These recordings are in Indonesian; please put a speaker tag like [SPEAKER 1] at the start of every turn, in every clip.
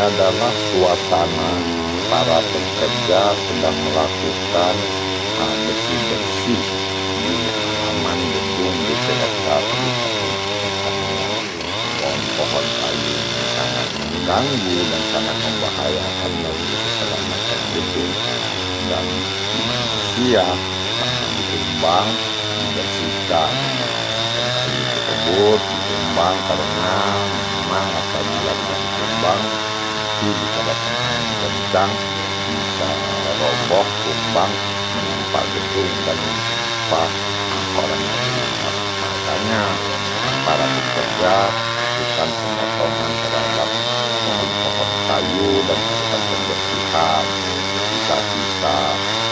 [SPEAKER 1] adalah suasana para pekerja sedang melakukan bersih-bersih di halaman gedung DPRK Kabupaten Sukabumi. Pohon-pohon kayu yang sangat mengganggu dan sangat membahayakan bagi keselamatan gedung dan manusia akan ditumbang, dibersihkan. Kayu tersebut ditumbang karena memang apabila tidak ditumbang itu bisa datang angin kencang, bisa roboh, tumbang, menimpa gedung dan menimpa orang lain. Makanya para pekerja melakukan pemotongan terhadap pohon-pohon kayu dan melakukan pembersihan. Sisa-sisa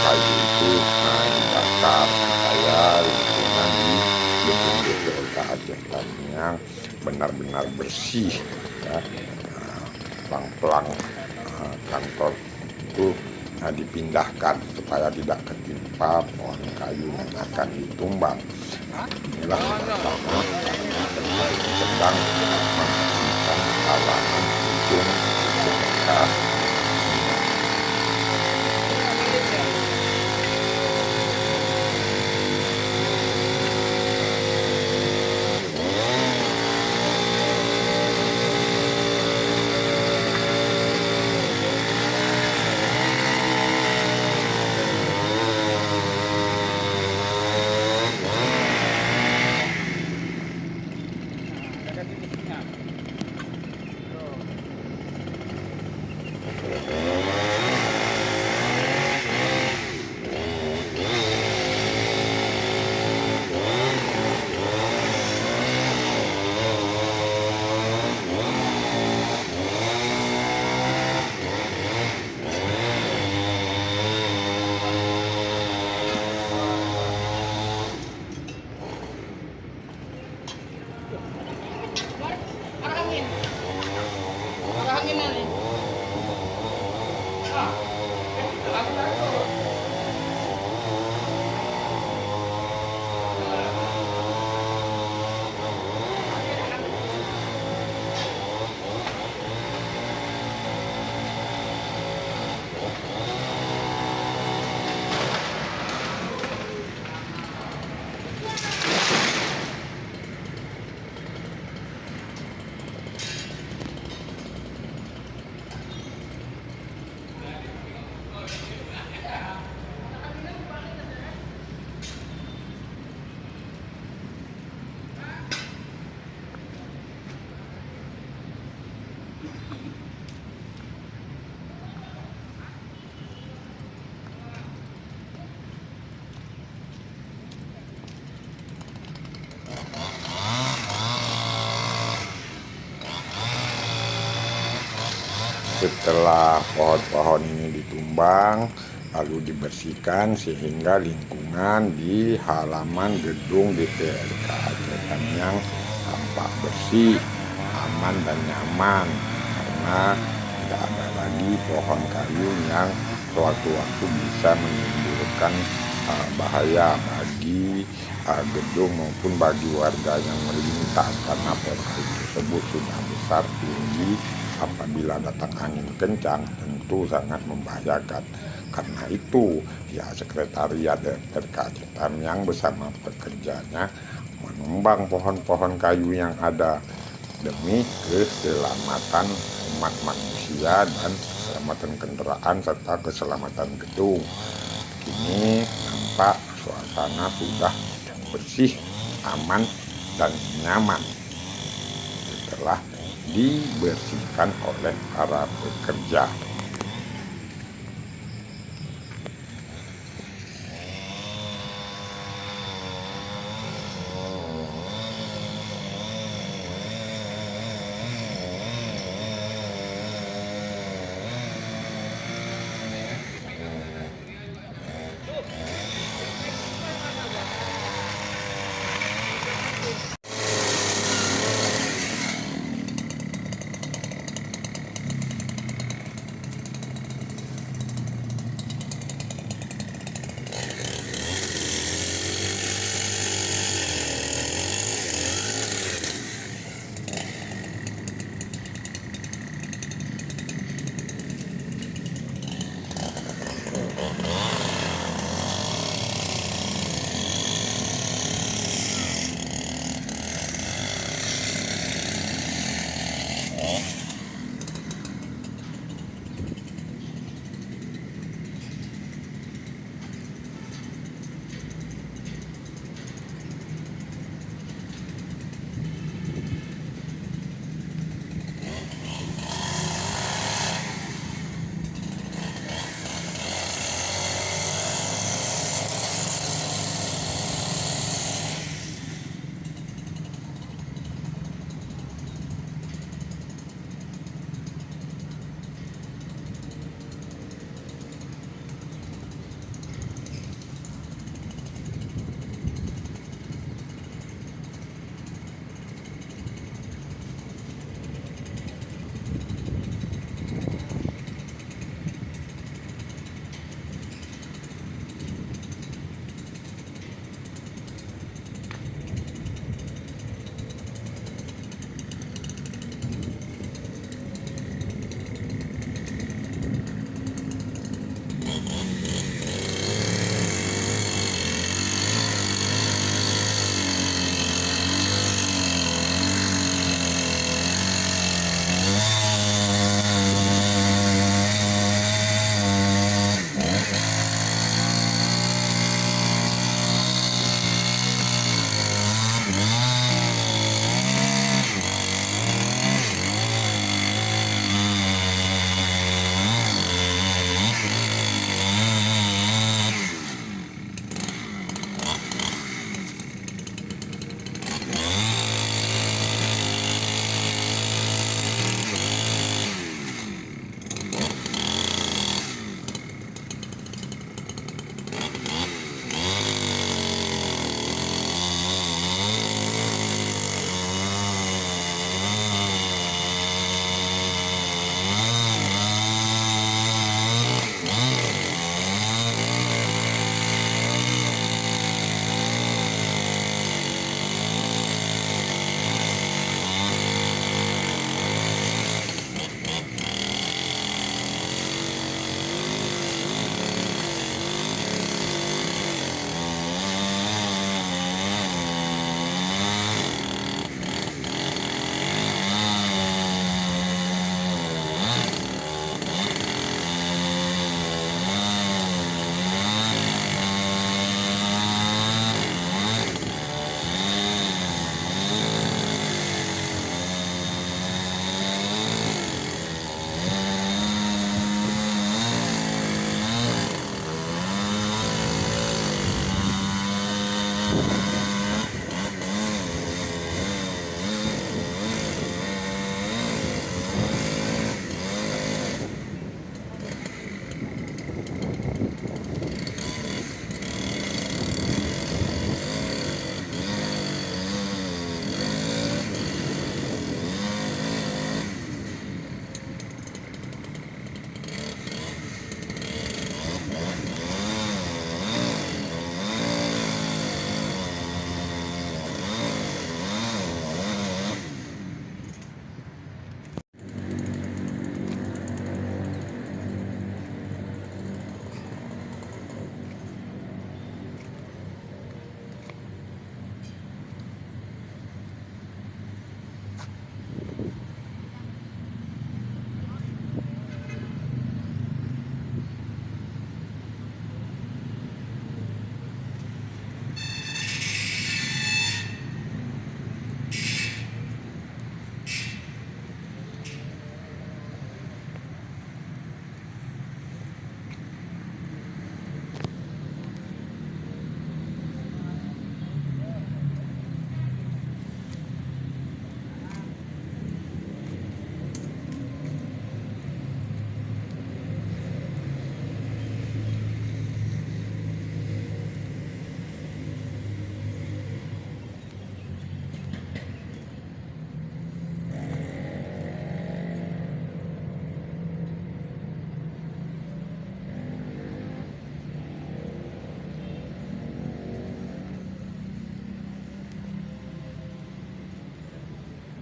[SPEAKER 1] kayu itu dibakar supaya lingkungan di gedung DPRK Acehkan yang benar-benar bersih, ya. Pelang-pelang kantor itu dipindahkan supaya tidak ketimpa pohon kayu yang akan ditumbang. Inilah suasana karena sedang membersihkan halaman gedung DPRK. Setelah pohon-pohon ini ditumbang, lalu dibersihkan sehingga lingkungan di halaman gedung DPRK Acehkan yang tampak bersih, aman dan nyaman karena tidak ada lagi pohon kayu yang sewaktu-waktu bisa menimbulkan bahaya bagi gedung maupun bagi warga yang melintas karena pohon kayu tersebut sudah besar tinggi. Apabila datang angin kencang tentu sangat membahayakan. Karena itu ya sekretariat DPRK Acehkan yang bersama pekerjanya menumbang pohon-pohon kayu yang ada demi keselamatan umat manusia dan keselamatan kendaraan serta keselamatan gedung. Kini nampak suasana sudah bersih, aman dan nyaman setelah dibersihkan oleh para pekerja.